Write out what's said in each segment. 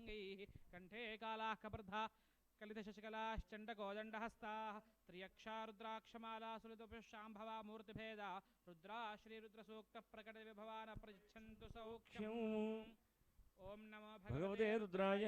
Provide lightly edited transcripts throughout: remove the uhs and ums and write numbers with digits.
भुजङ्गैः कण्ठे कालाः कपर्धा कलितशशिकलाश्चण्डकोदण्डहस्ताः त्र्यक्षा रुद्राक्षमाला सुलितपुष्पाम्भवा मूर्तिभेदा रुद्रा श्रीरुद्रसूक्तप्रकटविभवान् प्रयच्छन्तु सौख्यम्। ओम नमो भगवते रुद्राय।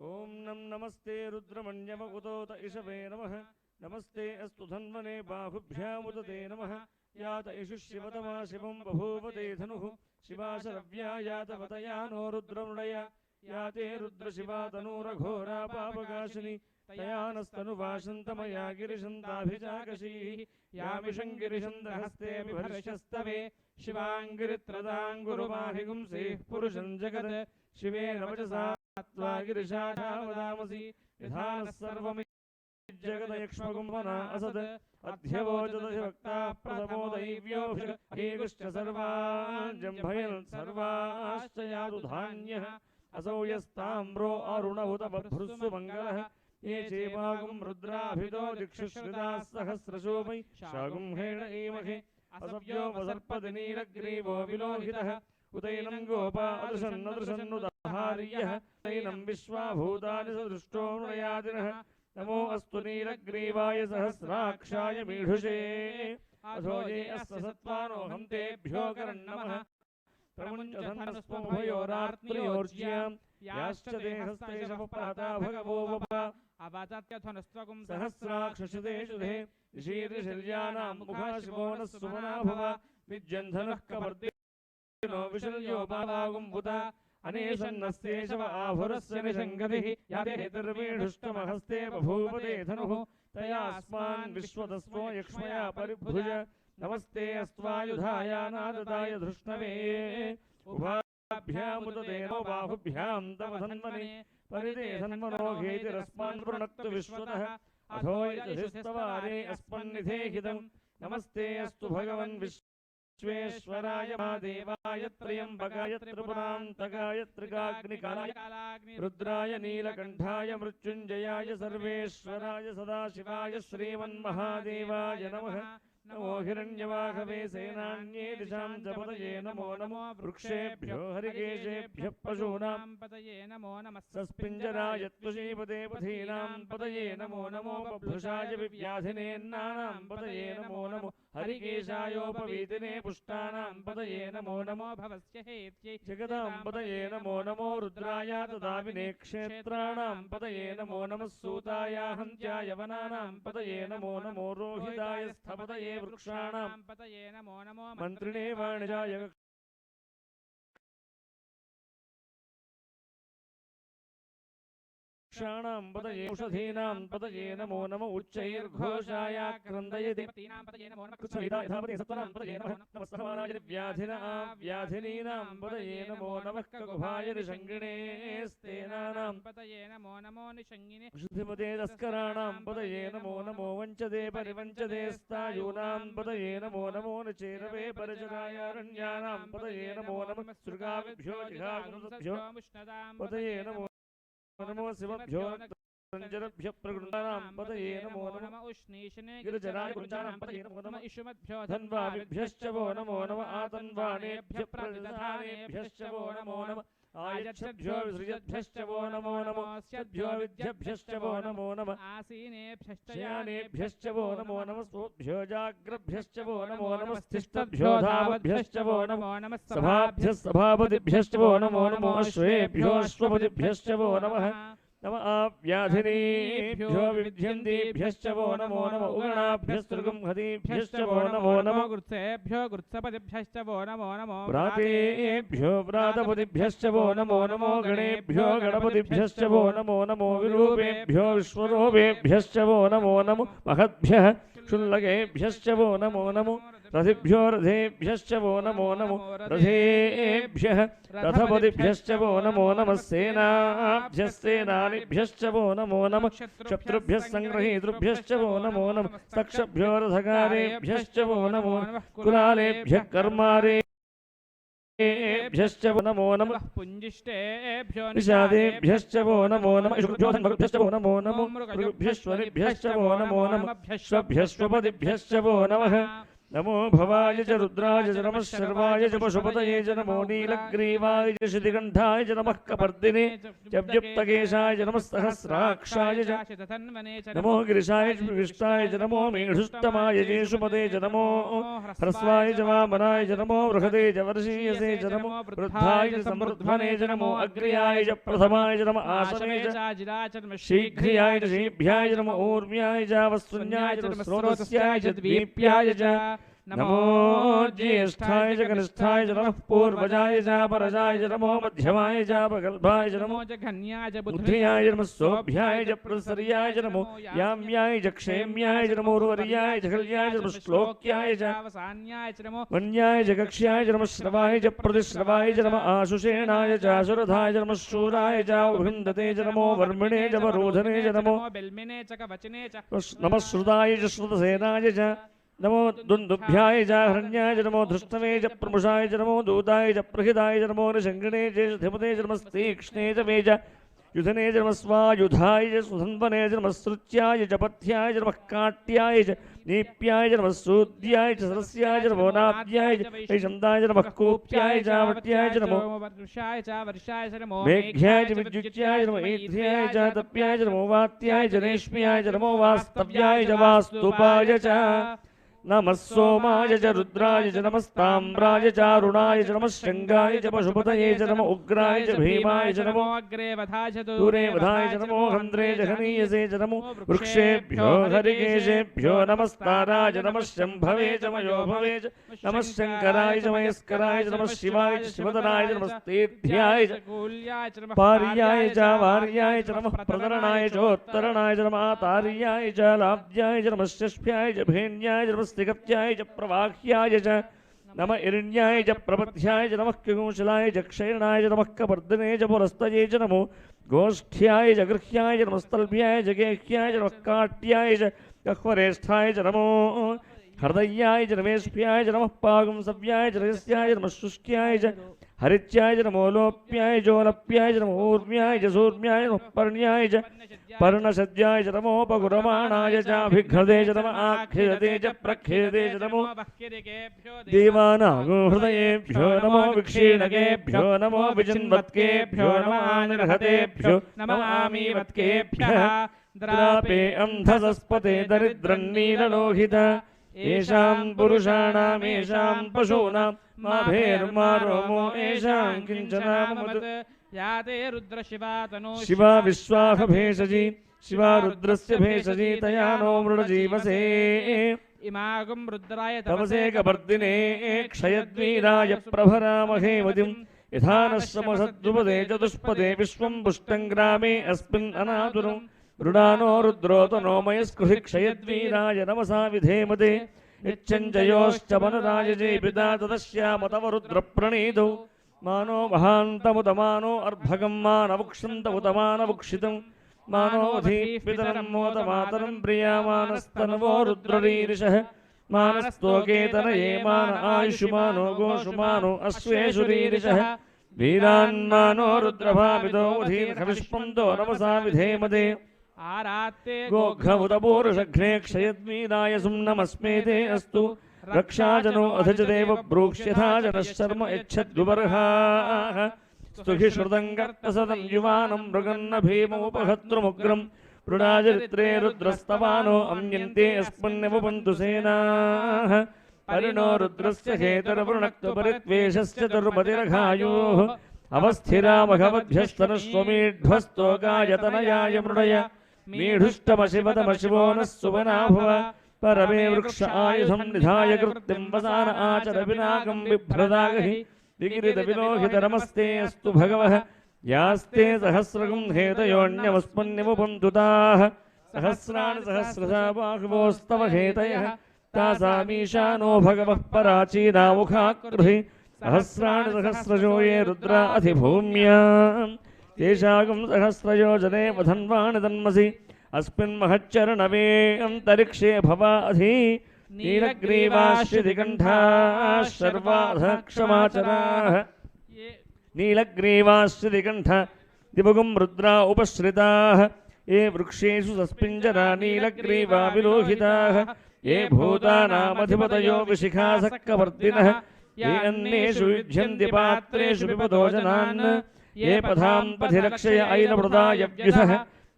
ओम नमस्ते रुद्रमण्यवकुतोत इषवे नमः। नमस्ते अस्तु धन्वने बाहुभ्यामुदते नमः। यात इषु शिवतमा शिवं बभूवते धनुः शिवाशरव्या यातवतया नो रुद्रमृडय याते रुद्रशिवा तनूरघोरा पापकाशिनी तया नस्तनुवाशन्तमया गिरिशन्ताभिजाकशीः यामिषङ्गिरिशन्दहस्ते बिभर्षस्तवे शिवाङ्गिरित्रदाङ्गुरुमाहिगुंसेः पुरुषं जगत् शिवेन वचसा त्वा गिरिशाखा वदामसि यथा नः सर्वमिज्जगदयक्ष्मगुम्भना असत् अध्यवोचदधिभक्ता प्रथमो दैव्योऽभिषेकुश्च सर्वान् जम्भयन् सर्वाश्च यातु धान्यः असौ यस्ताम्रो अरुणहुत बभ्रुस्सु मङ्गलः ये चेवागुं रुद्राभितो दिक्षुश्रिताः सहस्रशो वै शागुंहेण एमहे असव्यो वसर्पति नीलग्रीवो विलोहितः उदैनं गोपा अदृशन्नदृशन्नुदाहार्यः उदैनं विश्वाभूतानि सदृष्टो नयादिनः नमो अस्तु नीलग्रीवाय सहस्राक्षाय मीढुषे अथो ये अस्य सत्त्वानोऽहं तेभ्यो करन्नमः प्रमुञ्चधनस्वभयोरार्त्रियोर्ज्यां याश्च देहस्तेषवप्राता भगवो वपा अवाचात्यथनस्त्वगुं सहस्राक्षशतेषुधे ऋषीर्षिर्यानां मुखा शिवो नः सुमना भव विद्यन्धनः कवर्तिनो विशल्यो पावागुं बुता अनेशन्नस्तेषव आभुरस्य निषङ्गतिः याते निर्वीढुष्टमहस्ते बभूवते धनुः तयास्मान् विश्वतस्त्वो यक्ष्मया परिभुज नमस्ते अस्त्वायुधाय नादताय धृष्णवे उभाभ्यामुदते नो बाहुभ्यां तव धन्वने परिते धन्वनो घेतिरस्मान् वृणक्तु विश्वतः अथो यदिस्तवारे अस्मन्निधेहितं नमस्ते अस्तु भगवन् विश्वेश्वराय महादेवाय त्र्यम्बकाय त्रिपुरान्तकाय त्रिकाग्निकालाय रुद्राय नीलकण्ठाय मृत्युञ्जयाय सर्वेश्वराय सदाशिवाय श्रीमन्महादेवाय नमः नमो हिरण्यवाहवे सेनान्ये दिशां च पतये नमो नमो वृक्षेभ्यो हरिकेशेभ्यः पशूनां पतये नमो नमः सस्पिञ्जराय त्वशीपते पथीनां पतये नमो नमो बभ्रुषाय विव्याधिनेन्नानां पतये नमो नमो हरिकेशायोपवीतिने पुष्टानां पतये नमो नमो भवस्य हेत्यै जगदां पतये नमो नमो रुद्राय तदाविने क्षेत्राणां पतये नमो नमः सूताय हन्त्याय वनानां पतये नमो नमो रोहिताय स्थपतये वृक्षाणां पतये नमो नमो मन्त्रिणे वाणिजाय वृक्षाणां पतये औषधीनां पतये नमो नमो उच्चैर्घोषाय क्रन्दयति पतीनां पतये नमो नमः कृष्णहिताय धापते सत्वनां पतये नमः नमः सहमानाय व्याधिनीनां पतये नमो नमः ककुभाय निषङ्गिणे स्तेनानां पतये नमो नमो निषङ्गिने शुद्धिमते तस्कराणां पतये नमो नमो वञ्चते परिवञ्चते स्तायूनां पतये नमो नमो नचेरवे परचरायारण्यानां पतये नमो नमः सृगाविभ्यो जिघागुंसभ्यो पतये नमो नमो शिवभ्यो रञ्जनभ्यः प्रकृतानां पतये नमो नमः उष्णीषणे गिरिजराय कुञ्जानां पतये नमो नमः इषुमद्भ्यो धन्वाभिभ्यश्च वो नमो नमः आतन्वानेभ्यः प्रतिदधानेभ्यश्च वो नमो नमः आयच्छद्भ्यो विसृजद्भ्यश्च वो नमो नमो स्यद्भ्यो विद्यभ्यश्च वो नमो नमः आसीनेभ्यश्च यानेभ्यश्च वो नमो नमः स्वोभ्यो जाग्रभ्यश्च वो नमो नमः स्तिष्ठद्भ्यो धावद्भ्यश्च वो नमो नमः सभाभ्यः सभापतिभ्यश्च वो नमो नमः अश्वेभ्यो अश्वपतिभ्यश्च वो नमः नमः व्याधिनीभ्यो विविध्यन्तीभ्यश्च वो नमो नमः उगणाभ्यस्तृगुंहतीभ्यश्च वो नमो नमः गुत्सेभ्यो गुत्सपतिभ्यश्च वो नमो नमो व्रातेभ्यो व्रातपतिभ्यश्च वो नमो नमो गणेभ्यो गणपतिभ्यश्च वो नमो नमो विरूपेभ्यो विश्वरूपेभ्यश्च वो नमो नमो महद्भ्यः क्षुल्लकेभ्यश्च वो नमो नमो रथिभ्यो रथेभ्यश्च वो नमो नमो रथेभ्यः रथपतिभ्यश्च वो नमो नमः सेनाभ्यस्तेनानिभ्यश्च वो नमो नमः शत्रुभ्यः संग्रहीतृभ्यश्च वो नमो नमः सक्षभ्यो रथकारेभ्यश्च वो नमो नमः कुलालेभ्यः कर्मारेभ्यश्च वो नमो नमः पुञ्जिष्टेभ्यो निषादेभ्यश्च वो नमो नमः इषुभ्यो धन्वभ्यश्च वो नमो नमो मृगभ्यश्वरिभ्यश्च वो नमो नमः श्वभ्यश्वपतिभ्यश्च वो नमः नमो भवाय च रुद्राय च नमः शर्वाय च पशुपतये च नमो नीलग्रीवाय च शितिकण्ठाय च नमः कपर्दिने च व्युक्तकेशाय च नमः सहस्राक्षाय च नमो गिरिशाय च विष्टाय च नमो मेढुष्टमाय चेषुपते च नमो ह्रस्वाय च वामनाय च नमो बृहदे च वर्षीयसे च नमो वृद्धाय च समृद्ध्वने च नमो अग्र्याय च प्रथमाय च नमः आसने च शीघ्रियाय च शीभ्याय च नमो ऊर्म्याय च वस्वन्याय च नमः स्रोतस्याय च द्वीप्याय च नमो ज्येष्ठाय च कनिष्ठाय च नमः पूर्वजाय च परजाय च नमो मध्यमाय च अपगल्भाय च नमो जघन्याय च बुद्ध्याय च नमः सोभ्याय च प्रसर्याय च नमो याम्याय च क्षेम्याय च नमो उर्वर्याय च खल्याय च नमः श्लोक्याय च अवसान्याय च नमो वन्याय च कक्ष्याय च नमः श्रवाय च प्रतिश्रवाय च नमः आशुषेणाय च आसुरधाय च नमः शूराय च उभिन्दते च नमो वर्मिणे च वरोधने च नमो बिल्मिने च कवचने च नमः श्रुताय च श्रुतसेनाय च नमो दुन्दुभ्याय च हरण्याय च नमो धृष्टवे च प्रमुषाय च नमो दूताय च प्रहिताय च नमो निषङ्गिणे च धिपते च नमस्तीक्ष्णे च मे च युधने च नमः स्वायुधाय च सुधन्वने च नमः सृत्याय च पथ्याय च नमः काट्याय च नीप्याय च नमः सूद्याय च सरस्याय च नमो नाप्याय च वैशन्ताय च नमः कूप्याय च वट्याय च नमो वर्षाय च नमो मेघ्याय च विद्युत्याय च नमो ऐध्याय च तप्याय च नमो वात्याय च रेश्म्याय च नमो वास्तव्याय च वास्तुपाय च नमः सोमाय च रुद्राय च नमस्ताम्राय च अरुणाय च नमः शृङ्गाय च पशुपतये च नमो उग्राय च भीमाय च नमो अग्रे वधाय च दूरे वधाय च नमो हन्द्रे च हनीयसे च नमो वृक्षेभ्यो हरिकेशेभ्यो नमस्ताराय च नमः शम्भवे च मयोभवे च नमः शङ्कराय च मयस्कराय च नमः शिवाय च शिवतराय च नमस्तेभ्याय च पार्याय च वार्याय च नमः प्रतरणाय चोत्तरणाय च नमः तार्याय च लाभ्याय च नमः शष्भ्याय च भेन्याय च नमः स्तिगत्याय च प्रवाह्याय च नमः इरण्याय च प्रपथ्याय च नमः किंशलाय च क्षयणाय च नमः कपर्दिने च पुरस्तये च नमो गोष्ठ्याय च गृह्याय च नमस्तल्भ्याय च गेह्याय च नमः काट्याय च कह्वरेष्ठाय च नमो हृदयाय च नमेष्भ्याय च नमः पागुंसव्याय च रजस्याय च नमः शुष्क्याय च हरित्याय च नमो लोप्याय चोलप्याय च नमो ऊर्म्याय च सूर्म्याय च नमः पर्ण्याय च पर्णसद्याय च नमोपगुरमाणाय च अभिघ्नते च नमः आख्यते च प्रख्यते च नमो देवानागो हृदयेभ्यो नमो विक्षीणकेभ्यो नमो विचिन्वत्केभ्यो नमः निर्हतेभ्यो नमः आमीवत्केभ्यः द्रापे अन्धसस्पते दरिद्रन्नीललोहित येषां पुरुषाणाम् येषां पशूनां माभेर्मारोमो येषां किञ्चनाममत् याते रुद्र शिवा तनो शिवा विश्वाह भेषजी शिवा रुद्रस्य भेषजी तया नो मृडजीवसे इमागं रुद्राय तपसे कपर्दिने क्षयद्वीराय प्रभरामहे मतिं यथा नः श्रमसद्युपदे चतुष्पदे विश्वं पुष्टं ग्रामे अस्मिन् अनातुरं रुडानो रुद्रोतनो मयस्कृहि क्षयद्वीराय नमसा विधेमते यच्चञ्जयोश्च वनराजजे पिता तदस्याम तव रुद्रप्रणीतौ मानो महान्तमुतमानो अर्भगं मानवुक्षन्तमुतमानवुक्षितं मानोऽधीः पितरं मोदमातरं प्रियामानस्तनवो रुद्ररीरिषः मानस्तोकेतनये मान आयुष्मानो गोषुमानो अश्वेषुरीरिषः वीरान्मानो रुद्रभावितो अधीर्घविष्पन्तो नमसा विधेमते आरात्ते गोघमुदपूरुषघ्ने क्षयद्वीराय सुम्नमस्मेते अस्तु रक्षाजनो अथ च देव ब्रूक्ष्यथा जनः शर्म यच्छद्विबर्हाः स्तुहि श्रुतङ्कर्तसदं युवानं मृगन्न भीममुपहर्तृमुग्रं पृणाचरित्रे रुद्रस्तवानो अम्यन्ते अस्मन्यवपन्तु सेनाः परिणो रुद्रस्य हेतरवृणक्तपरित्वेषश्च दुर्मतिरघायोः अवस्थिरा मघवद्भ्यस्तनस्वमीढ्वस्तोकायतनयाय मृडय मीढुष्टमशिवतमशिवो नः सुवना भव परमे वृक्ष आयुधं निधाय कृत्यं वसान आचर विनाकं बिभ्रदागहि विगिरितविलोहितरमस्ते अस्तु भगवः यास्ते सहस्रगुं हेतयोऽन्यमस्मन्यमुपन्तु ताः सहस्राणि सहस्रशा बाहुवोस्तव हेतयः तासामीशानो भगवः पराचीनामुखाकृहि सहस्राणि सहस्रजो ये रुद्रा अधिभूम्यां तेषागं सहस्रयोजने वधन्वाणि तन्मसि अस्मिन् महच्चरणवे अन्तरिक्षे भवाधि नीलग्रीवाश्रितिकण्ठाः शर्वाधक्षमाचराः नीलग्रीवाश्रितिकण्ठ दिवगुं रुद्रा उपश्रिताः ये वृक्षेषु सस्पिञ्जरा नीलग्रीवा विलोहिताः ये भूतानामधिपतयो विशिखासक्कवर्तिनः ये अन्नेषु युध्यन्ति पात्रेषु पिबतो जनान् ये पथां पथि रक्षय ऐनवृदाय व्युधः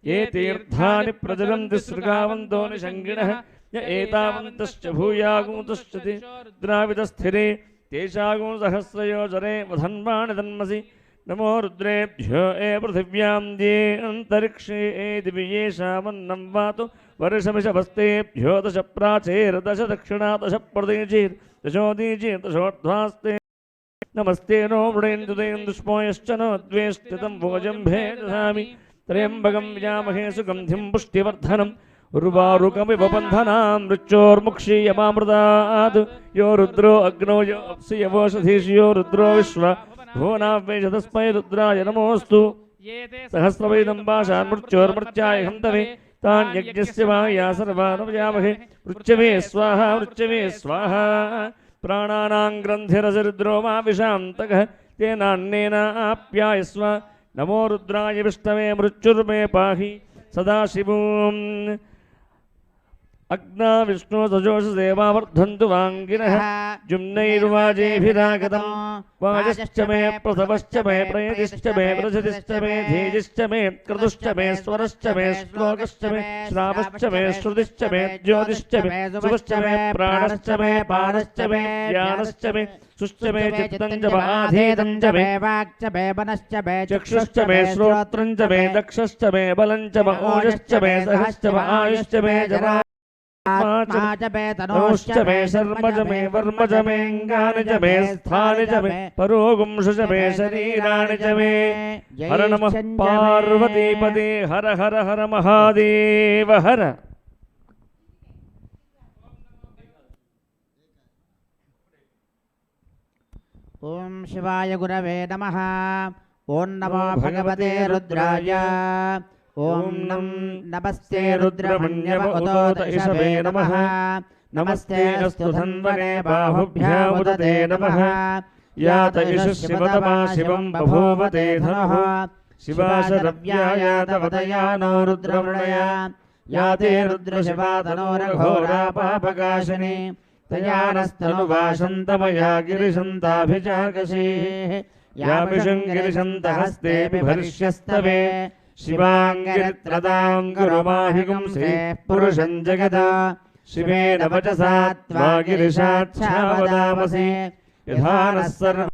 ये तीर्थानि प्रचलन्ति सृगावन्तो निषङ्गिणः य एतावन्तश्च भूयागुंतश्च द्राविदस्थिरे तेषागुंसहस्रयोजरे वधन्वाणि तन्मसि नमो रुद्रेभ्यो ए पृथिव्यां ये अन्तरिक्षे ए दिवि येषामन्नं वातु वर्षमिषभस्तेभ्यो दश प्राचेर्दश दक्षिणा दश प्रदीचीर्दशोदीचीर्दशोर्ध्वास्ते नमस्ते नो मृडेन्दुदेन्दुष्पोयश्च नो द्वेष्टितं भोजम्भे दधामि त्र्यम्बकं व्यामहे सुगन्धिं पुष्टिवर्धनम् उर्वारुकमिव बन्धनां मृत्योर्मुक्षीयमामृतात् यो रुद्रो अग्नो यो अप्सि यवोषधीषि यो रुद्रो विश्व भुवनाव्यै तस्मै रुद्राय नमोऽस्तु सहस्रवैदं पाशान् मृत्योर्मृत्याय हन्तवे तान् यज्ञस्य वाया सर्वानुपयामहे मृत्यवे स्वाहा प्राणानां ग्रन्थिरसरुद्रो मा विशान्तकः तेनान्नेनाप्यायस्व नमो रुद्राय विष्णवे मृत्युर्मे पाहि सदाशिवम् अग्ना विष्णु सजोषसेवा वर्धन्तु वाङ्गिनः जुम्नैर्वाजेभिरागतं वाजश्च मे प्रथमश्च मे प्रयतिश्च मे प्रसतिश्च मे धीजिश्च मे क्रतुश्च मे स्वरश्च मे श्लोकश्च मे श्रावश्च मे श्रुतिश्च मे ज्योतिश्च मे सुवश्च मे प्राणश्च मे पानश्च मे ज्ञानश्च मे सुश्च मे चित्तं च आधीतं च मे वाक् च मे मनश्च मे चक्षुश्च मे श्रोत्रं च मे दक्षश्च मे बलं च मे ओजश्च मे सहश्च मे आयुश्च मे जरा तनोश्च मे शर्म च मे वर्म च मे अङ्गानि च मे स्थानि च मे परोगुंश च मे शरीराणि च मे हर नमः पार्वतीपते हर हर हर महादेव हर ओम शिवाय गुरवे नमः। ओम नमो भगवते रुद्राय। ओम नमस्ते रुद्रमण्यव उदोत इषवे नमः। नमस्ते अस्तु धन्वने बाहुभ्यामुदते नमः। यात इषु शिवतमा शिवं बभूवते धनुः शिवाशरव्यायातवदयानो रुद्रमृणया याते रुद्रशिवा तनोरघोरा पापकाशिनी तयानस्तनुवाशन्तमया गिरिशन्ताभिजागशीः यामिषं गिरिशन्तहस्ते बिभर्ष्यस्तवे शिवाङ्गिरित्रदां गुरुमाहिगुंसे पुरुषं जगद शिवेन वचसा त्वा गिरिशाच्छावदामसे यथा नः सर्व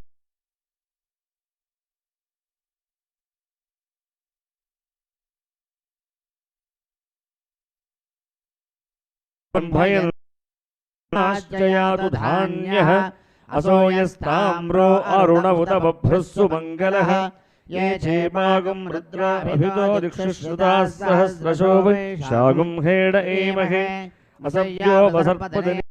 यातु धान्यः असो यस्ताम्रो अरुण उत बभ्रुस्सु मङ्गलः ये चेमागुं रुद्राभितो दिक्षुश्रुताः सहस्रशो वै शागुं हेड एमहे असव्यो वसर्पदनि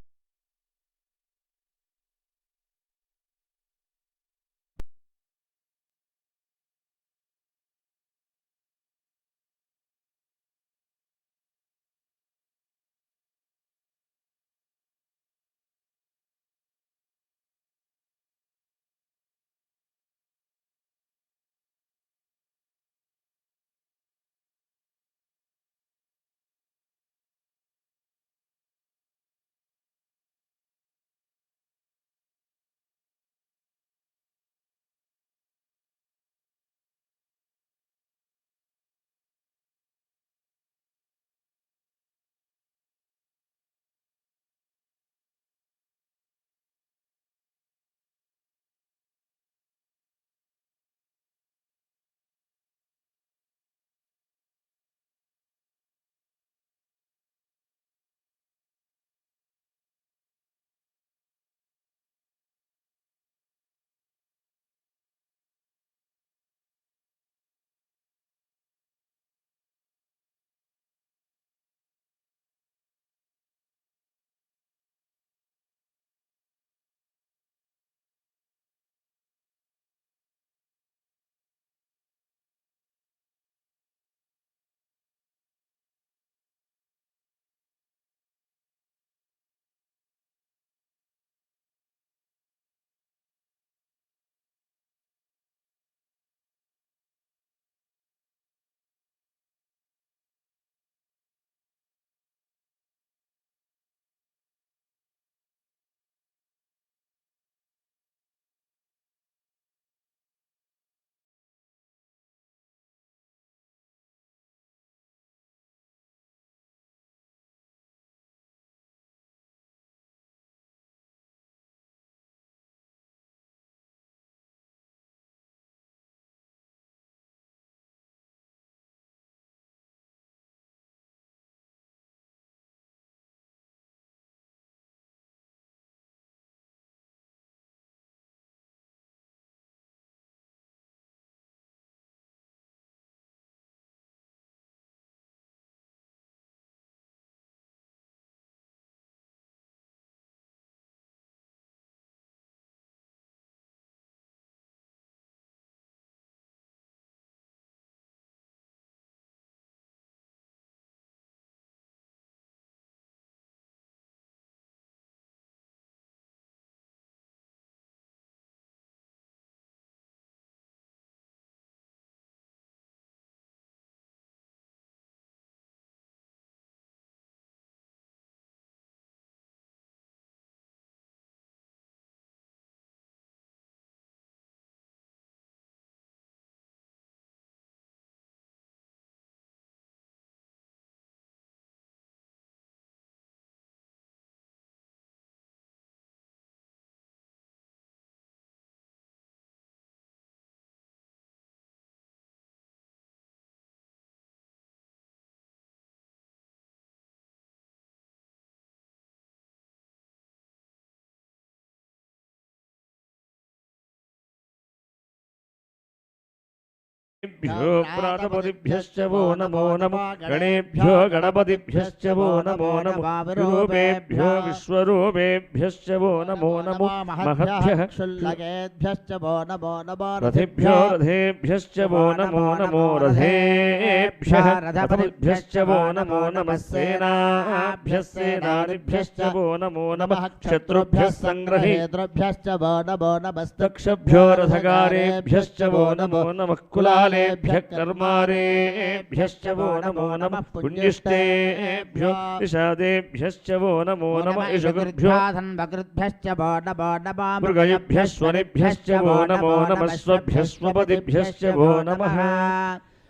भ्यो प्रातपतिभ्यश्च वो नमो नमो गणेभ्यो गणपतिभ्यश्च वो नमो नमो विरूपेभ्यो विश्वरूपेभ्यश्च वो नमो नमो महद्भ्यः क्षुल्लकेभ्यश्च वो नमो नमो रथेभ्यो रथेभ्यश्च वो नमो नमो रथेभ्यः रथपतिभ्यश्च वो नमो नमः सेनाभ्यः सेनानिभ्यश्च वो नमो नमः शत्रुभ्यः संग्रहेतृभ्यश्च वो नमो नमस्तक्षभ्यो रथकारेभ्यश्च वो नमो नमः कुलालेभ्यः कर्मारेभ्यश्च वो नमो नमः पुण्यष्टेभ्यो निषादेभ्यश्च वो नमो नमः इषुगुर्भ्यो धन्वकृद्भ्यश्च वो नमो नमः मृगयभ्यः स्वनिभ्यश्च वो नमो नमः स्वभ्यः स्वपतिभ्यश्च वो नमः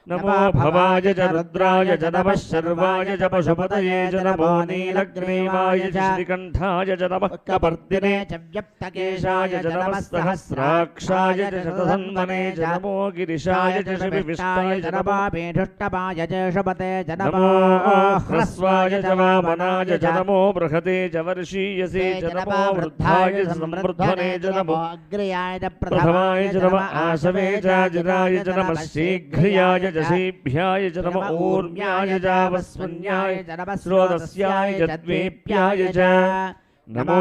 नमो भवाय च रुद्राय च नमः शर्वाय च पशुपतये च नमो नीलग्रीवाय च श्रीकण्ठाय च नमः कपर्दिने च केशाय च नमः सहस्राक्षाय च शतधन्वने च नमो गिरिशाय च शिविष्टाय च नमो मेढुष्टमाय च शुभते च नमो ह्रस्वाय च वामनाय च नमो बृहते च वर्षीयसे च नमो वृद्धाय च संवृद्धने च नमो अग्र्याय च प्रथमाय च नमः आशवे च जिराय च नमः शीघ्रियाय च शशीभ्याय च नमः ऊर्म्याय च वस्वन्याय च नमः स्रोतस्याय च द्वीप्याय च नमो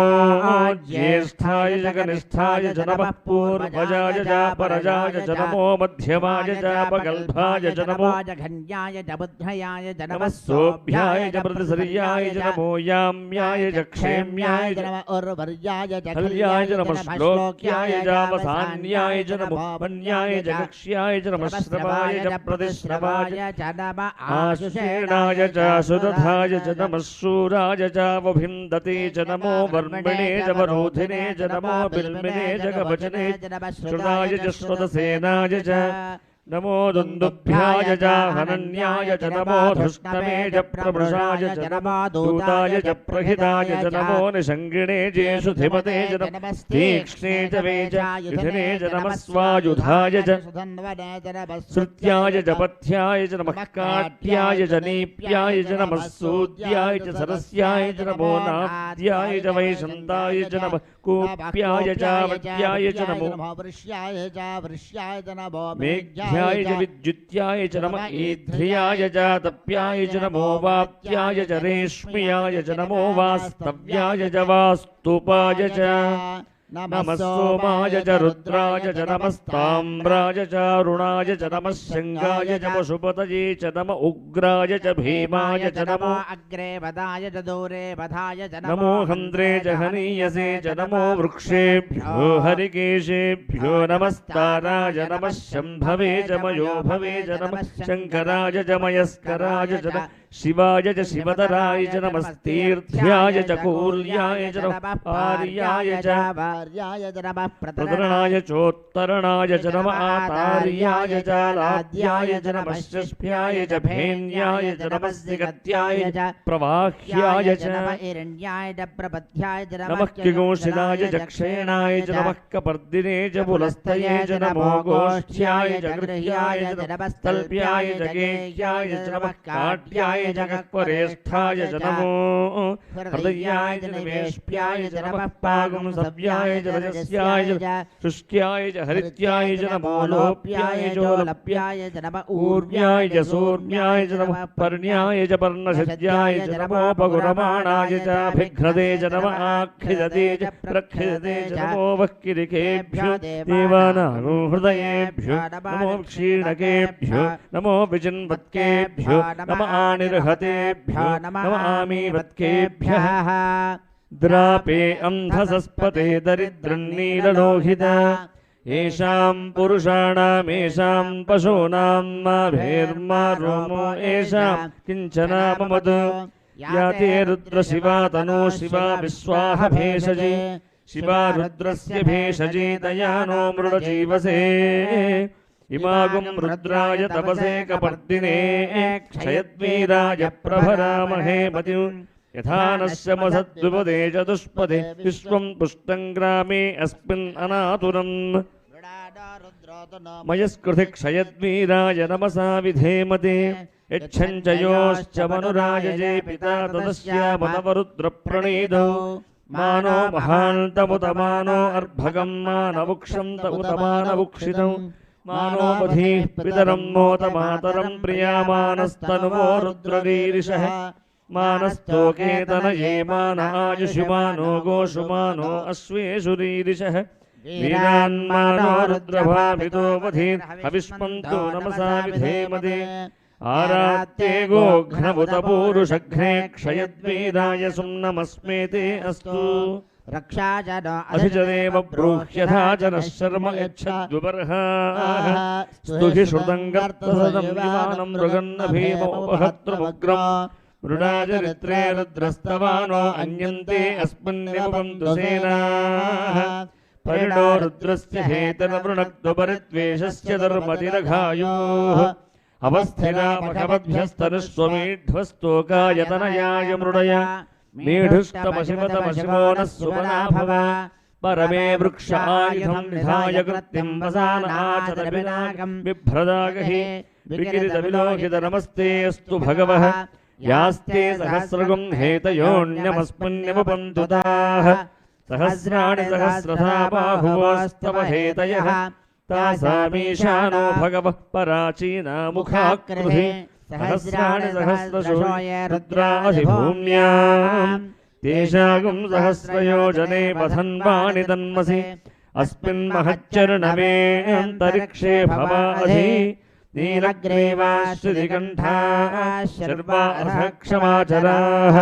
ज्येष्ठाय च कनिष्ठाय च नमः पूर्वजाय च परजाय च नमो मध्यमाय च पगल्भाय च नमो घन्याय च बुद्धयाय च नमः सोभ्याय च प्रतिसर्याय च नमो याम्याय च क्षेम्याय च नमः उर्वर्याय च खल्याय च नमः श्लोक्याय च वसान्याय च नमो वन्याय च कक्ष्याय च नमः श्रवाय च प्रतिश्रवाय च नमः आशुषेणाय च सुरथाय च नमः शूराय च वभिन्दते च नमो वर्मिणे च वरोधिने च नमो बिल्मिने च कवचने श्रुताय च श्रुतसेनाय च नमो दुन्दुभ्याय च हनन्याय च नमो धृष्टमे च प्रमृषाय च नमो दूताय च प्रहिताय च नमो निषङ्गिणे चेषु धिमते च नमः तीक्ष्णे च वे च युधिने च नमः स्वायुधाय च श्रुत्याय च पथ्याय च नमः काट्याय च नीप्याय च नमः सूद्याय च सरस्याय च नमो नाद्याय च वैशन्ताय च नमः कूप्याय च वट्याय च नमो वृष्याय च नमो मेघ्याय च विद्युत्याय च नमः ईध्र्याय च तप्याय च नमो वाप्याय च रेश्म्याय च नमो वास्तव्याय च वास्तुपाय च नमः सोमाय च रुद्राय च नमस्ताम्राय च अरुणाय च नमः शृङ्गाय च पशुपतये च नम उग्राय च भीमाय च नमो अग्रे वदाय च दूरे वधाय च नमो हन्द्रे च हनीयसे च नमो वृक्षेभ्यो हरिकेशेभ्यो नमस्ताराय नमः शम्भवे च मयोभवे च नमः शङ्कराय च मयस्कराय च नमः शिवाय च शिवतराय च नमस्तीर्थ्याय च कूल्याय च नमः आर्याय च प्रतरणाय चोत्तरणाय च नमः आतार्याय च लाद्याय च नमः षष्ठ्याय च भेन्याय च नमः सिगत्याय च प्रवाह्याय च हिरण्याय च प्रपथ्याय च नमः किगोषिदाय च क्षेणाय च नमः कपर्दिने च पुलस्तये च नमो गोष्ठ्याय च गृह्याय च नमः तल्प्याय च गेह्याय च नमः काट्याय च गक्परेष्ठाय च नमो हृदयाय च निवेश्याय च नमः पागुंसव्याय च रजस्याय च शुष्क्याय च हरित्याय च नमो लोप्याय चोलप्याय च नमः ऊर्व्याय च सूर्म्याय च नमः पर्ण्याय च पर्णसिद्ध्याय च नमो पगुरमाणाय च भिघ्रदे च नमः आखिदते च प्रखिदते च नमो वक्किरिकेभ्यो देवानागो हृदयेभ्यो नमो क्षीणकेभ्यो नमो विचिन्वत्केभ्यो नमः आनिर्हतेभ्यो नमः आमीवत्केभ्यः द्रापे अन्धसस्पते दरिद्रन्नीललोहिता येषां पुरुषाणामेषां पशूनां माभेर्मा रोमो येषां किञ्चनाममत् या ते रुद्रशिवा तनो शिवा विश्वाह भेषजे शिवा रुद्रस्य भेषजे दयानो मृडजीवसे इमागुं रुद्राय तपसे कपर्दिने क्षयद्वीराय प्रभरामहे मतिं यथा नस्य मसद्विपदे चतुष्पदे विश्वं पुष्टं ग्रामे अस्मिन् अनातुरम् मयस्कृति क्षयद्वीराय नमसा विधेमते यच्छञ्चयोश्च मनुरायजे पिता तदस्यामनवरुद्रप्रणीतौ मानो महान्तमुत मानो अर्भगं मानवुक्षन्त उत मानवुक्षितौ मानोपधीः पितरं मोतमातरं प्रियामानस्तनुवो रुद्ररीरिषः मानस्तोकेतनये मान आयुषुमानो गोषुमानो अश्वेषु रीरिषः वीरान्मानो रुद्रभामितो वधीन् हविष्मन्तो नमसा विधेमदे आरात्ये गोघ्नमुतपूरुषघ्ने क्षयद्वीराय सुम्नमस्मेते अस्तु रक्षा च नो अधिजदेव ब्रूह्यथा जनः शर्म यच्छद्विबर्हाः स्तुहि श्रुतं गर्तसदं विमानं मृगन्न भीमोपहत्रमुग्रम् मृडाचरित्रे रुद्रस्तवानो अन्यन्ते अस्मिन्निवपन्तु सेनाः परिणो रुद्रस्य हेतनवृणक्त्वपरिद्वेषस्य धर्मतिरघायोः अवस्थिरापकवद्भ्यस्तनुष्वमीढ्वस्तोकायतनयाय मृडय मीढुष्टमशिवतमशिवो नः सुपनाभव परमे वृक्ष आयुधं निधाय कृत्यं वसानाचरविनाकं बिभ्रदागहि विकिरितविलोकित नमस्ते अस्तु भगवः यास्ते सहस्रगुं हेतयोऽन्यमस्मिन्निवपन्तु ताः सहस्राणि सहस्रधा बाहुवोस्तव हेतयः तासामीशानो भगवः पराचीना मुखाकृधि सहस्राणि सहस्रशो रुद्राधिभूम्याम् तेषागुं सहस्रयोजने पथन्वाणि तन्मसि अस्मिन्महच्चरणमे अन्तरिक्षे भवाधि नीलग्रीवाश्रितिकण्ठाः शर्वा अर्हक्षमाचराः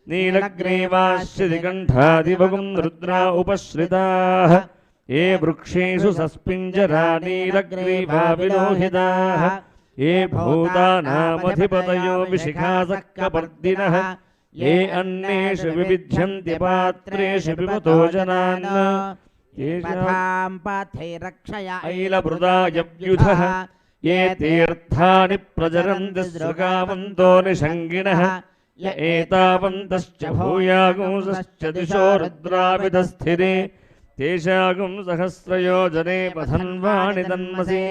नीलग्रीवाश्रितिकण्ठादिवगुं रुद्रा उपश्रिताः ये वृक्षेषु सस्पिञ्जरा नीलग्रीवा विलोहिताः ये भूतानामधिपतयो विशिखासक्कपर्दिनः ये अन्नेषु विविध्यन्ति पात्रेषु पिबतो जनान् पथां पथे रक्षया ऐलभृदायव्युधः ये तीर्थानि प्रचरन्ति सृगावन्तो निषङ्गिणः य एतावन्तश्च भूयागुंसश्च दिशो रुद्राविधस्थिरे तेषागुं सहस्रयोजने पथन्वाणि तन्मसि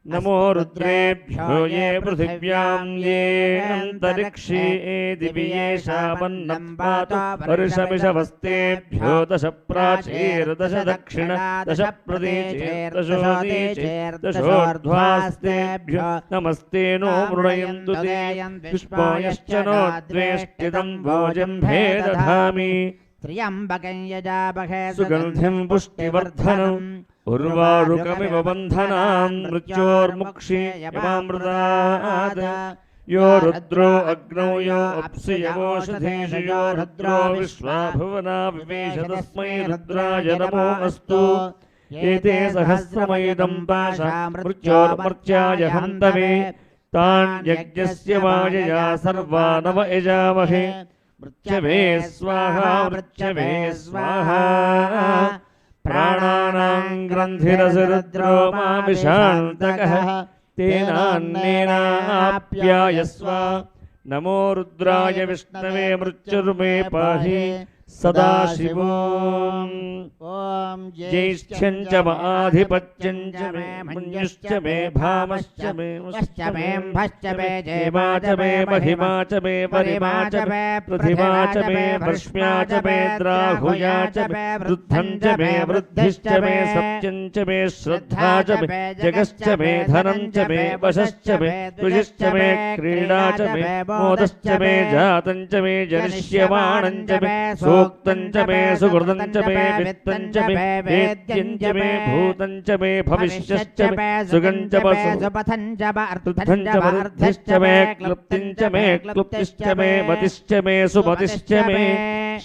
नमो रुद्रेभ्यो ये पृथिव्यां ये अन्तरिक्षे दिवि येषामन्नं पातु वर्षमिषवस्तेभ्यो दश प्राचीर्दश दक्षिण दश प्रतीचेर्दशोर्ध्वास्तेभ्यो नमस्ते नो मृडयन्तु ते पुष्पायश्च नो द्वेष्टितं भोजम्भे दधामि त्र्यम्बकं यजामहे सुगन्धिं पुष्टिवर्धनम् उर्वारुकमिव बन्धनान् मृत्योर्मुक्षीयमामृतात् यो रुद्रो अग्नौ यो अप्सु यवोषधीषु यो रुद्रो विश्वा भुवना विवेश तस्मै रुद्राय नमो अस्तु एते सहस्रमयुधं पाशा मृत्योर्मर्त्याय हन्तवे तान् यज्ञस्य मायया सर्वा नव यजामहे मृत्यवे स्वाहा मृत्यवे स्वाहा प्राणानां ग्रन्थिरसरुद्रो माविशान्तकः तेनान्नेनाप्यायस्व नमो रुद्राय विष्णवे मृत्युर्मे पाहि सदाशिवो ॐ ज्येष्ठ्यं च आधिपत्यं च मे मन्युश्च मे भामश्च मे वश्च मे भश्च मे जेमा च मे महिमा च मे परिमा च मे पृथिवा च मे भस्म्या च मे द्राहुया च मे वृद्धं च मे वृद्धिश्च मे सत्यं च मे श्रद्धा च मे जगश्च मे धनं च मे वशश्च मे तुजिश्च मे क्रीडा च मे मोदश्च मे जातं च मे जनिष्यमाणं च मे सूक्तं च मे सुकृतं च मे वित्तं च मे वेद्यं च मे भूतं च मे भविष्यश्च मे सुगं च सुपथं च अर्थं च वर्धिश्च मे क्लुप्तिं च मे क्लुप्तिश्च मे मतिश्च मे सुमतिश्च मे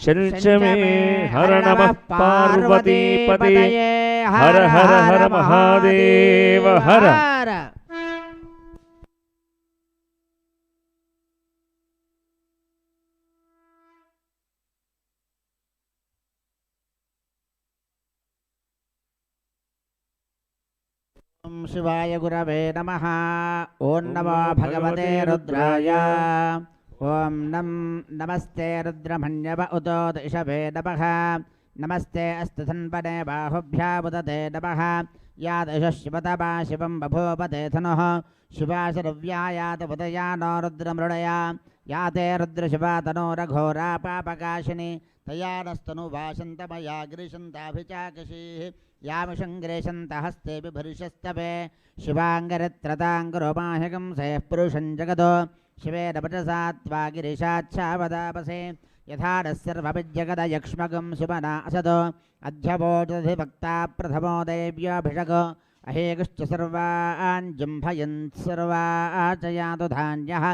शनिश्च मे हर नमः पार्वतीपते हर हर हर महादेव हर शिवाय गुरवे नमः ओं नमो भगवते रुद्राय ओं नमस्ते रुद्रमन्यव उदोत इषभे नमः नमस्ते अस्तु धन्वने बाहुभ्यामुदते नमः यादशशिवतमा शिवं बभूवते धनुः शिवाशरव्यायात उदयानो रुद्रमृडया याते रुद्रशिवा तनोरघोरा पापकाशिनी तया नस्तनुभाषन्तमया गिरिशन्ताभिचाकशीः यामिषङ्ग्रेशन्तहस्ते बिभर्षस्तवे शिवाङ्गरत्रताङ्गरोमाहिकं सयः पुरुषं जगतो शिवेन वचसा त्वा गिरिशाच्छावदापसे यथा नः सर्वविद्यगदयक्ष्मकं सुमना असतो अध्यवोचधिभक्ता प्रथमो देव्याभिषको अहेगश्च सर्वान् जम्भयन् सर्वाचयातु धान्यः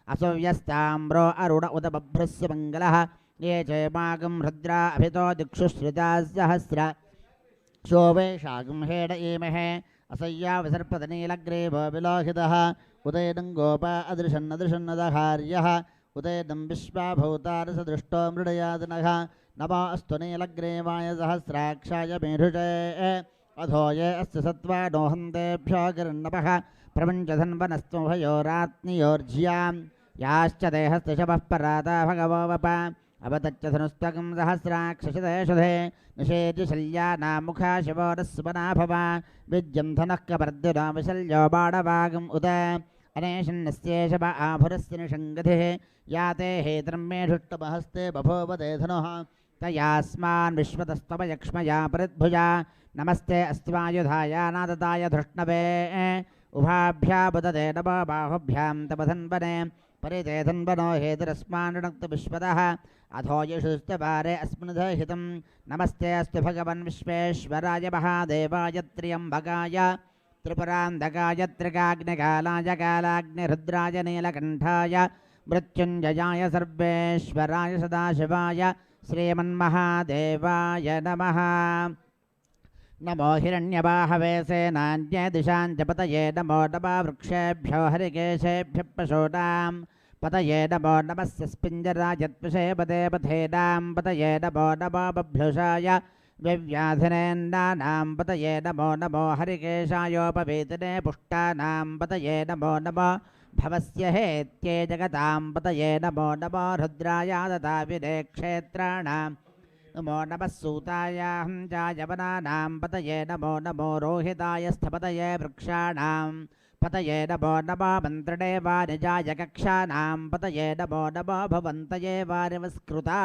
असव्यस्ताम्रो अरुण उत बभ्रस्य मङ्गलः ये चैमागं हृद्रा अभितो दिक्षु श्रिता सहस्र शोभेशागं हेड ईमहे असय्या विसर्पतनीलग्रीवो विलोहितः उदयनं गोपा अदृशन्नदृशन्नदहार्यः उदयनं विश्वाभूतारसदृष्टो मृडयादिनः नमो अस्तु नीलग्रीवाय सहस्राक्षाय मेढुषे अधो ये अस्य सत्त्वा नोहन्तेभ्यो गिर्नपः प्रपञ्चधन्वनस्तुभयोरात्नियोर्ज्यां याश्च देहस्तशवः पराता भगवो वप अवतच्च धनुस्तकं सहस्राक्षशुधे निषेद्य शल्यानामुखा शिवोरस्वना भव विद्यं धनः कपर्द्युना विशल्यो बाणवागम् उत अनेशन्नस्येषव आभुरस्य निषङ्गतिः याते हेत्रं मे ढुष्टमहस्ते बभूवते धनुः तयास्मान् विश्वतस्तवयक्ष्मया परिद्भुजा नमस्ते अस्त्वायुधाय नादताय धृष्णवे उभाभ्यामुदते नमो बाहुभ्यां तपधन्वने परिते धन्वनो हेतिरस्मान् ऋणक्तविश्वतः अथो यशुस्तवारे अस्मृधहितं नमस्ते अस्तु भगवन् विश्वेश्वराय महादेवाय त्र्यम्बकाय त्रिपुरान्धकाय त्रिकाग्निकालाय कालाग्निरुद्राय नीलकण्ठाय मृत्युञ्जयाय सर्वेश्वराय सदाशिवाय श्रीमन्महादेवाय नमः नमो हिरण्यबाहवे सेनान्ये दिशां च पतये नमो नमः वृक्षेभ्यो हरिकेशेभ्यः पशूनां पतये नमो नमस्य स्पिञ्जराजत्विषे पदे पथेनां पतये नमो नमो बभ्युषाय व्यव्याधिनेन्नानां पतये नमो नमो हरिकेशायोपवेतने पुष्टानां पतये नमो नमो भवस्य हेत्ये जगतां पतये नमो नमो रुद्राय ददाविने क्षेत्राणां नमो नमः सूतायाहं जायवनानां पतये नमो नमो रोहिताय स्थपतये वृक्षाणां पतये नमो नमः मन्त्रणे वानिजाय कक्षानां पतये नमो नमो भवन्तये वानिवस्कृता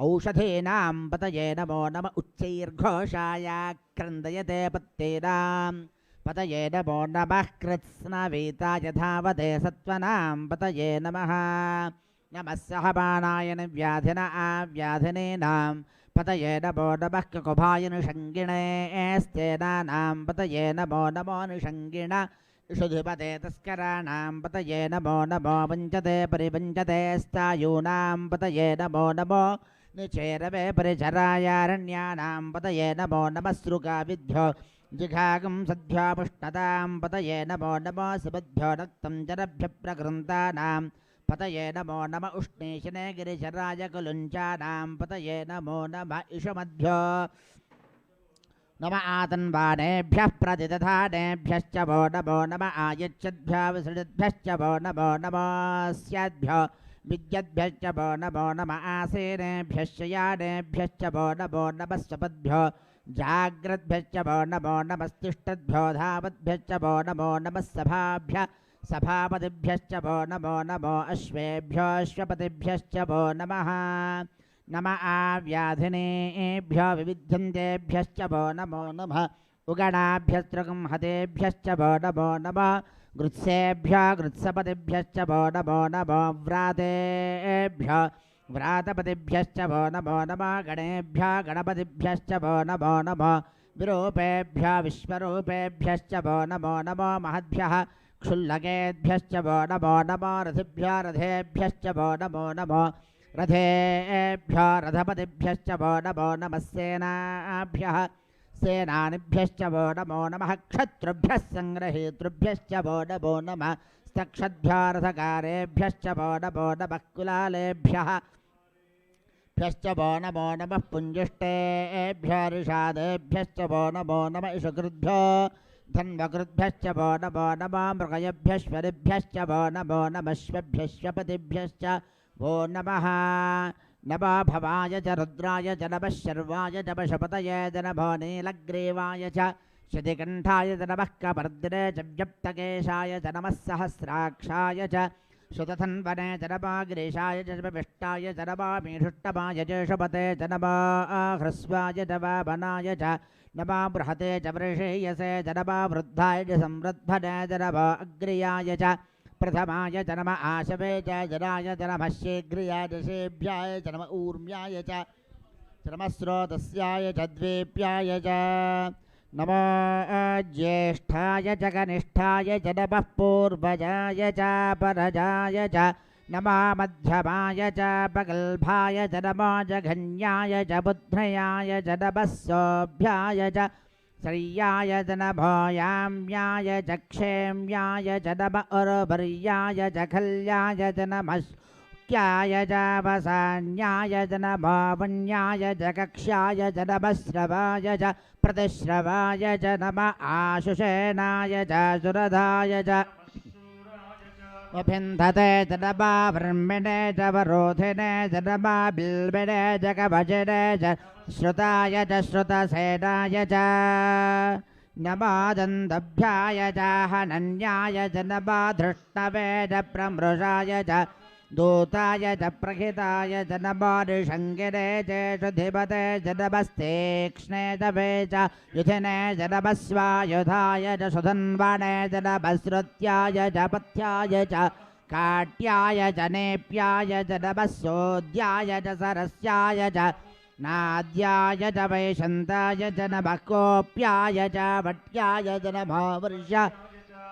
औषधीनां पतये नमो नमः उच्चैर्घोषाय क्रन्दयते पत्तेनां पतये नमो नमः कृत्स्नवीताय धावते सत्त्वनां पतये नमः नमः सहमानाय व्याधिन आव्याधिनीनां पतये नमो नमः ककुभाय निषङ्गिणे स्तेनानां पतये नमो नमो निषङ्गिण षुधिपते तस्कराणां पतये नमो नमो वञ्चते परिवञ्चते स्तायूनां पतये नमो नमो निचेरवे परिचरायारण्यानां पतये नमो नमः सृगाविद्भ्यो जिघागं सद्भ्योपुष्णतां पतये नमो नमो सुबद्भ्यो रक्तं जरभ्यः प्रकृन्तानां पतये नमो नम उष्णीशने गिरिशराय कुलुञ्चानां पतये नमो नम इषमद्भ्यो नम आतन्वानेभ्यः प्रतिदधानेभ्यश्च वो नमो नम आयच्छद्भ्यो विसृजद्भ्यश्च वो नमो नमस्याद्भ्यो विद्यद्भ्यश्च वो नमो नम आसेनेभ्यश्च यानेभ्यश्च वो नमो नमः स्वपद्भ्यो जाग्रद्भ्यश्च वो नमो नमस्तिष्ठद्भ्यो धावद्भ्यश्च वो नमो नमः सभाभ्यः सभापतिभ्यश्च वो नमो नमो अश्वेभ्यो अश्वपतिभ्यश्च वो नमः नम आव्याधिनेभ्यो विविध्यन्तेभ्यश्च वो नमो नमः उगणाभ्यस्त्रगं हतेभ्यश्च वो नमो नमः गृत्सेभ्यो गृत्सपतिभ्यश्च वो नमो नमो व्रातेभ्यो व्रातपतिभ्यश्च वो नमो नमः गणेभ्यो गणपतिभ्यश्च वो नमो नमः विरूपेभ्यो विश्वरूपेभ्यश्च वो नमो नमो महद्भ्यः क्षुल्लकेभ्यश्च वो नमो नमो रथिभ्यो रथेभ्यश्च वो नमो नमो रथेभ्यो रथपतिभ्यश्च वो नमो नमः सेनाभ्यः सेनानिभ्यश्च वो नमो नमः क्षत्रुभ्यः सङ्ग्रहीतृभ्यश्च वो नमो नमः स्तक्षद्भ्यो रथकारेभ्यश्च वो नमो नमः कुलालेभ्यः भ्यश्च वो नमो नमः पुञ्जिष्टेभ्यो ऋषादेभ्यश्च वो नमो नमः इषकृद्भ्यो धन्वकृद्भ्यश्च वो नमो नमः मृगयभ्यश्वरिभ्यश्च वो नमो नमश्वभ्यश्वपतिभ्यश्च वो नमः नमो भवाय च रुद्राय च नमः शर्वाय च पशुपतये च नमो नीलग्रीवाय च शतिकण्ठाय च नमः कपर्दिने च व्यप्तकेशाय च नमः सहस्राक्षाय च श्रुतथन्वने च नमा गिरीशाय च विष्टाय च नमा मीषुष्टमाय च शपते च नमा ह्रस्वाय च वामनाय च नमा बृहते च वृषेयसे च नमा वृद्धाय च संवृद्धने च नमा अग्र्याय च प्रथमाय च नम आशवे च जनाय च नमः शीघ्रियाय च शेभ्याय च नम ऊर्म्याय च नमः स्रोतस्याय च द्वेप्याय च नमो ज्येष्ठाय च कनिष्ठाय च नमः पूर्वजाय च परजाय च नमः मध्यमाय च पगल्भाय च नमो जघन्याय च बुद्ध्याय च नमः सोऽभ्याय च श्रियाय च नमो याम्याय च क्षेम्याय च नमः उर्वर्याय च खल्याय च नमः क्याय च वसान्याय च नमो वन्याय च कक्ष्याय च नमः श्रवाय च प्रतिश्रवाय च नमः आशुषेणाय च सुरधाय च वभिन्धते च नमः ब्रह्मणे च वरोधिने च नमः बिल्बिने च कवचिने च श्रुताय च श्रुतसेनाय च नमो दन्दभ्याय च हनन्याय च नमः धृष्णवे च प्रमृषाय च दूताय च प्रहिताय च नमो निषङ्गिने च शुधिपते च नमस्तीक्ष्णे च वे च युधिने च नमः स्वायुधाय च सुधन्वने च नमः श्रुत्याय च पथ्याय च काट्याय च नेप्याय च नमः सोद्याय च सरस्याय च नाद्याय च वैशन्ताय च नमः कोप्याय च वट्याय च नमो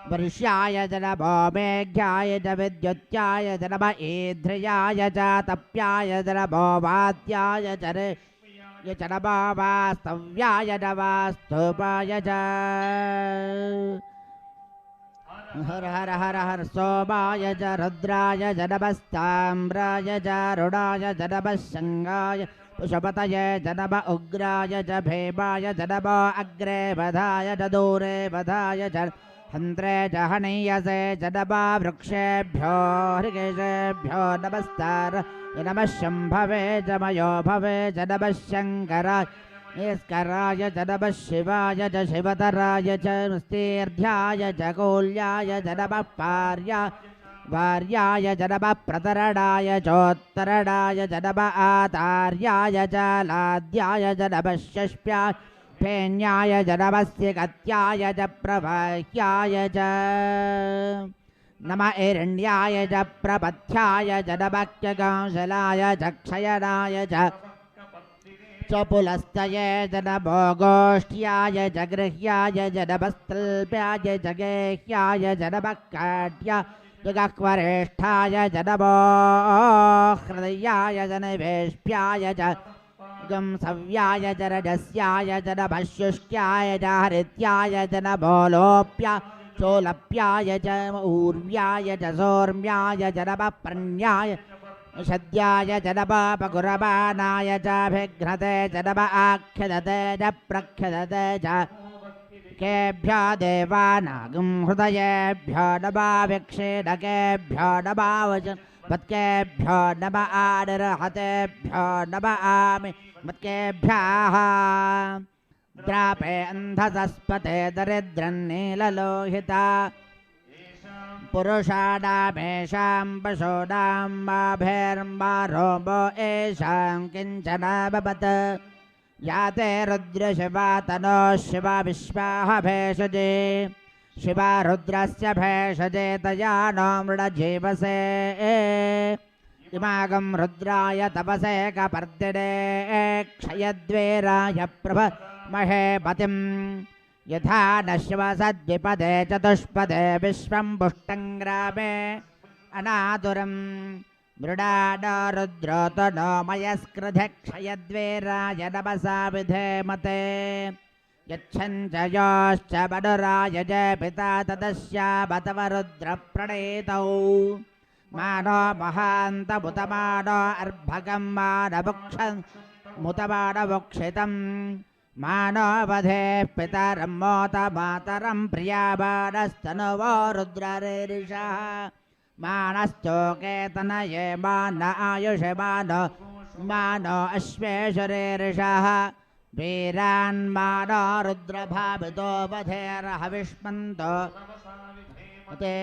वर्ष्याय च नमो मेघ्याय च विद्युत्याय च नमः ईध्र्याय च तप्याय च नमो वात्याय च नमो वास्तव्याय च वास्तुपाय च हर हर हर हर सोमाय च रुद्राय च नमस्ताम्राय च रुणाय च नमः शङ्गाय पुष्पतये च नमः उग्राय च भीमाय च नमो अग्रे वधाय च दूरे वधाय च हन्त्रे च हनीयसे च नमः वृक्षेभ्यो हृकेशेभ्यो नमस्तार नमः शम्भवे च मयो भवे च नमः शङ्कराय निष्कराय च नमः शिवाय च शिवतराय च स्तीर्ध्याय च कौल्याय च नमः वार्याय च नमः प्रतरणाय चोत्तरणाय च नमः आतार्याय च लाद्याय च नमः षष्प्याय फेन्याय च नमस्य कत्याय च प्रवाह्याय च नमः एरण्याय च प्रपथ्याय च नमः कौशलाय च क्षयनाय च पुलस्तये च नमो गोष्ठ्याय च गृह्याय च नमस्तल्प्याय च गेह्याय च नमः काट्याय जगक्वरेष्ठाय च नमो हृदयाय च निवेष्प्याय च गंसव्याय च रजस्याय च नमः शुष्क्याय च हरित्याय च नमो लोप्याय चोलप्याय च ऊर्व्याय च सौर्म्याय च नमः प्रण्याय सद्याय च नमः पकुरमानाय च भिघ्नते च नमः आख्यदते च प्रख्यदते च केभ्यो देवानागं हृदयेभ्यो नमः विक्षेणकेभ्यो नमः वत्केभ्यो नमः आनिर्हतेभ्यो नमः आमि वत्केभ्यः द्रापे अन्धसस्पते दरिद्रन्नीललोहिता पुरुषाणामेषां पशूनां माभेर्मारोमो येषां किञ्चन भवत् याते रुद्रशिवा तनो शिवा विश्वाः भेषजे शिवा रुद्रस्य भेषजे तया नो मृडजीवसे इमागं रुद्राय तपसे कपर्दिने क्षयद्वेराय प्रभमहे पतिं यथा नश्वसद्विपदे चतुष्पदे विश्वं पुष्टं ग्रामे अनातुरं मृडानो रुद्रोत नो मयस्कृधे क्षयद्वेराय नमसा विधेमते यच्छञ्च योश्च मनुराय च पिता तदस्यामतव रुद्रप्रणेतौ मानो महान्तमुतमानो अर्भकं मानवुक्षमुतमानवुक्षितं मानवधे पितरं मोतमातरं प्रियाबाणस्तनुवो रुद्ररेरिषः मानश्चोकेतनये मान आयुषे मानो अश्वेश्वरेरिषः वीरान्मानो रुद्रभावितो वधेर्हविष्मन्तो ते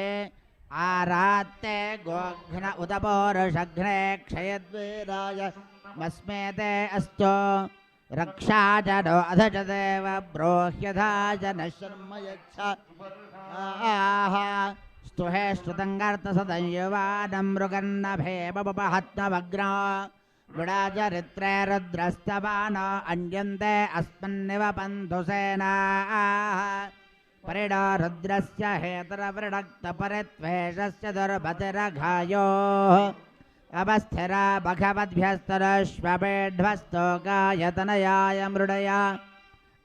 आरात्ते गोघ्न उदपोरुषघ्ने क्षयद्वीराय मस्मेते अस्तु रक्षा च नो अध च देव ब्रोह्यधा च न शर्म यच्छ स्तुहे स्तुतङ्गर्तसदंयुवानं मृगन्नभे बपहत्नवग्रा गुडाचरित्रे रुद्रस्तवान अन्यन्ते अस्मन्निव पन्थुसेनाः परिणो रुद्रस्य हेतरवृडक्तपरित्वेषस्य दुर्भतिरघायोः अवस्थिरा भगवद्भ्यस्तरश्वपेढ्वस्तो गायतनयाय मृडया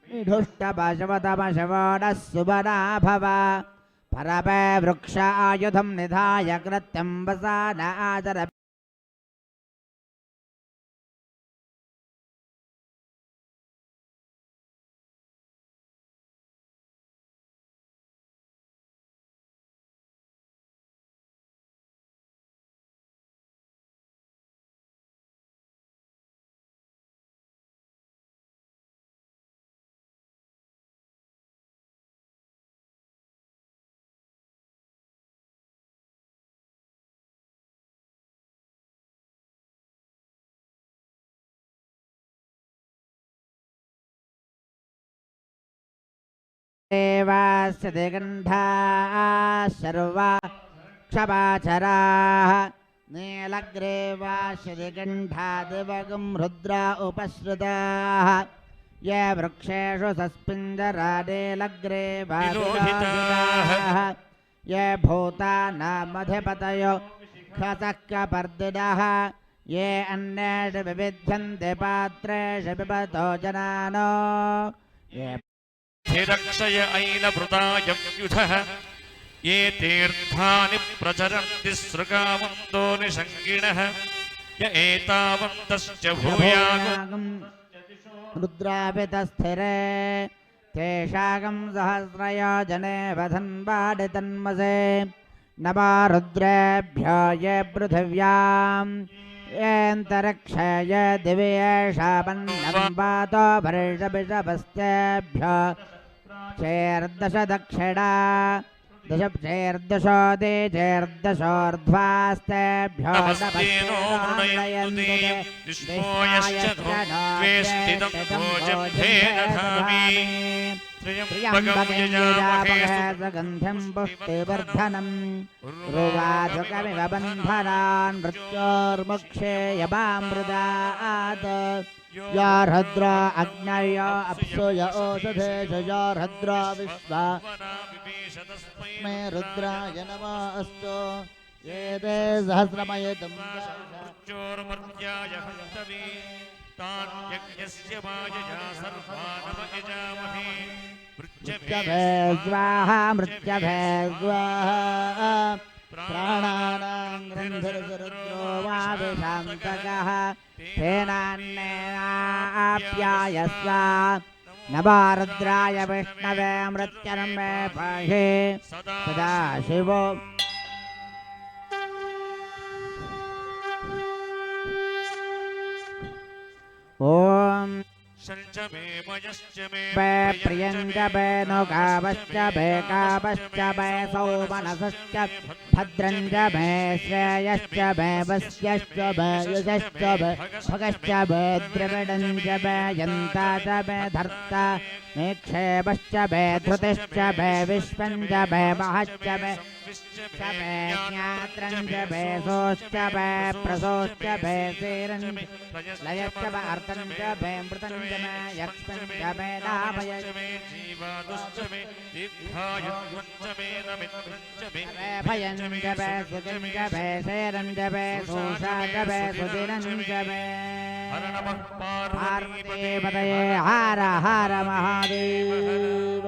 निढुष्टपशवतमशवोडः सुबना भव परपे वृक्ष आयुधं निधाय कृत्यं वसान आचर देवास्य दिगन्धाः सर्वा क्षपाचराः नीलग्रीवास्य दिगन्धा दिवगं रुद्रा उपसृताः ये वृक्षेषु सस्पिञ्जरा नीलग्रीवाः ये भूतानामधिपतयो खसक्कपर्दिनः ये अन्येषु विविध्यन्ते पात्रेषु पिबतो जनानो ये रक्षय ऐनभृतायव्युधः ये तीर्थानि प्रचरन्ति सृगावन्तो निषङ्गिणः य एतावन्तश्च भूयागम् रुद्रापितस्थिरे तेषागं सहस्रयोजने वधन्वाडितन्मसे नमा रुद्रेभ्यो ये पृथिव्यां येऽन्तरिक्षे ये दिवि येषामन्नं वातो वर्षभिषभस्तेभ्यो चेर्दश दक्षिणा दशप्चेर्दशो देचेर्दशोर्ध्वास्तेभ्यो नमस्तेनो वृणयन्तु निष्पोयश्च द्वेष्टितं भोजभेदधामि त्र्यम्बकं यजामहे सुगन्धिं पुष्टिवर्धनम् रुवाचकमिव बन्धनान् मृत्योर्मुक्षेयमामृतात् या रद्रा अग्नय अप्सु य ओषधेषु या रद्रा विश्वा मे रुद्राय नमः अस्तु ये ते सहस्रमयितुं मृत्योर्मर्त्याय हन्तवे तान् यज्ञस्य मायया सर्वानमयजामहे मृत्यभे स्वाहा मृत्यभे स्वाहा प्राणानां ग्रन्थिर्रुद्रो वा विशान्तकः तेनान्नेनाप्यायस्व नमो रुद्राय विष्णवे मृत्युर्मे पाहि सदा शिवो ॐ प्रियञ्च बे नुकावश्च बे कावश्च बे सौमनसश्च भद्रञ्च बे श्रेयश्च बे वस्यश्च बे यशश्च बे भगश्च बे द्रविडञ्च बे यन्ता च बे धर्ता निक्षेपश्च बे धृतिश्च बे विश्वञ्च बे महश्च बे ज्ञात्रञ्च बे सोश्च बे प्रसोश्च बे सेरञ्च लयश्च बे अर्थञ्च बे मृतञ्च मे यक्ष्मञ्च मे नाभयश्च मे जीवादुश्च मे दीर्घायुष्च मे नमित्रञ्च मे भयञ्च बे सुजञ्च बे सेरञ्च बे सोषाच बे सुदिनञ्च मे पार्वतीपतये हर हर महादेव।